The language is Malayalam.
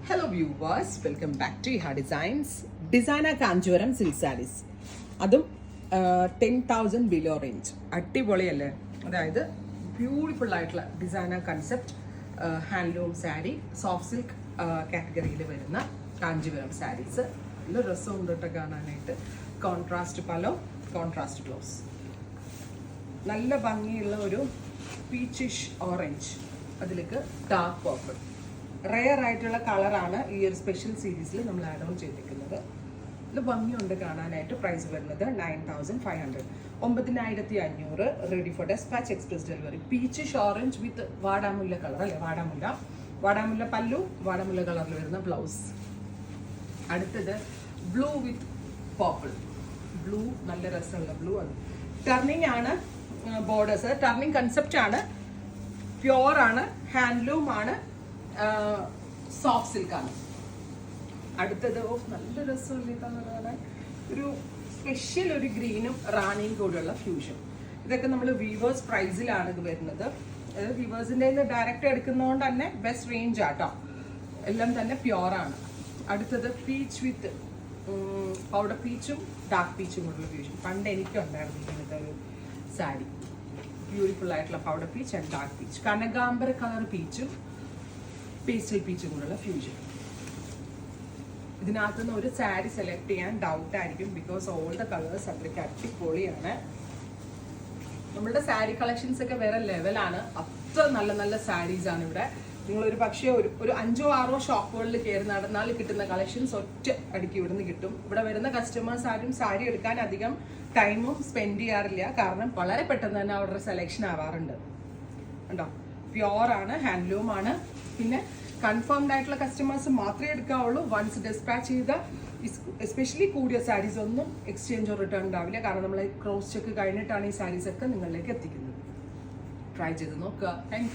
Hello viewers, welcome back to Iha Designs. Designer Kanjivaram silk sarees. അതും 10,000 ബിലോ റേഞ്ച്. അടിപൊളിയല്ലേ? അതായത് ബ്യൂട്ടിഫുൾ ആയിട്ടുള്ള designer concept handloom sari soft silk കാറ്റഗറിയിൽ വരുന്ന കാഞ്ചീപുരം സാരീസ്. നല്ല രസമുണ്ട് കേട്ടോ കാണാനായിട്ട്. Contrast പലോ, contrast blouse. നല്ല ഭംഗിയുള്ള ഒരു പീച്ചിഷ് ഓറഞ്ച്, അതിലേക്ക് ഡാർക്ക് പർപ്പിൾ. റെയർ ആയിട്ടുള്ള കളറാണ് ഈ ഒരു സ്പെഷ്യൽ സീരീസിൽ നമ്മൾ ആഡ് ഓൺ ചെയ്തിരിക്കുന്നത്. ഇത് ഭംഗിയുണ്ട് കാണാനായിട്ട്. പ്രൈസ് വരുന്നത് 9,500, 9,500. Ready for despatch, express delivery. Peachish orange with വാടാമുല്ല കളർ അല്ലേ? വാടാമുല്ല പല്ലു, വാടാമുല്ല കളറിൽ വരുന്ന ബ്ലൗസ്. അടുത്തത് ബ്ലൂ വിത്ത് പർപ്പിൾ. ബ്ലൂ നല്ല രസമുള്ള ബ്ലൂ. അത് ടർണിങ് ആണ് ബോർഡേഴ്സ്. ടർണിങ് കൺസെപ്റ്റ് ആണ്, പ്യുവർ ആണ്, ഹാൻഡ്ലൂം ആണ്, സോഫ്റ്റ് സിൽക്ക് ആണ്. അടുത്തത് നല്ല രസമില്ലേ കാണാൻ. ഒരു സ്പെഷ്യൽ ഒരു ഗ്രീനും റാണിയും കൂടെയുള്ള ഫ്യൂഷൻ. ഇതൊക്കെ നമ്മൾ വീവേഴ്സ് പ്രൈസിലാണ് ഇത് വരുന്നത്. വീവേഴ്സിൻ്റെ ഡയറക്റ്റ് എടുക്കുന്നതുകൊണ്ട് തന്നെ ബെസ്റ്റ് റേഞ്ച് ആട്ടോ. എല്ലാം തന്നെ പ്യുവർ ആണ്. അടുത്തത് പീച്ച് വിത്ത് പൗഡർ പീച്ചും ഡാർക്ക് പീച്ചും കൂടെയുള്ള ഫ്യൂഷൻ. പണ്ട് എനിക്കുണ്ടായിരുന്നു ഇങ്ങനത്തെ ഒരു സാരി. ബ്യൂട്ടിഫുൾ ആയിട്ടുള്ള powder peach and dark peach. കനകാംബര കളർ പീച്ചും പേസ്റ്റൽ പീച്ചും കൂടെയുള്ള ഫ്യൂഷൻ. ഇതിനകത്തുനിന്ന് ഒരു സാരി സെലക്ട് ചെയ്യാൻ ഡൗട്ട് ആയിരിക്കും, ബിക്കോസ് ഓൾ ദ കളേഴ്സ് അത്രയ്ക്ക് അടിപൊളിയാണ്. നമ്മളുടെ സാരി കളക്ഷൻസ് ഒക്കെ വേറെ ലെവലാണ്. അത്ര നല്ല നല്ല സാരീസ് ആണ് ഇവിടെ. നിങ്ങളൊരു പക്ഷേ ഒരു 5-6 ഷോപ്പുകളിൽ കയറി നടന്നാൽ കിട്ടുന്ന കളക്ഷൻസ് ഒറ്റ അടിക്ക് ഇവിടുന്ന് കിട്ടും. ഇവിടെ വരുന്ന കസ്റ്റമേഴ്സ് ആരും സാരി എടുക്കാൻ അധികം ടൈമും സ്പെൻഡ് ചെയ്യാറില്ല, കാരണം വളരെ പെട്ടെന്ന് തന്നെ അവരുടെ സെലക്ഷൻ ആവാറുണ്ട്. ഉണ്ടോ? പ്യുവർ ആണ്, ഹാൻഡ്ലൂം ആണ്. പിന്നെ കൺഫേംഡ് ആയിട്ടുള്ള കസ്റ്റമേഴ്സ് മാത്രമേ എടുക്കാവുള്ളൂ. വൺസ് ഡെസ്പാച്ച് ചെയ്ത എസ്പെഷ്യലി കൂടിയ സാരീസ് ഒന്നും എക്സ്ചേഞ്ചോ റിട്ടേൺ ഉണ്ടാവില്ല, കാരണം നമ്മൾ ക്രോസ് ചെക്ക് കഴിഞ്ഞിട്ടാണ് ഈ സാരീസ് ഒക്കെ നിങ്ങളിലേക്ക് എത്തിക്കുന്നത്. ട്രൈ ചെയ്ത് നോക്കുക. Thank you.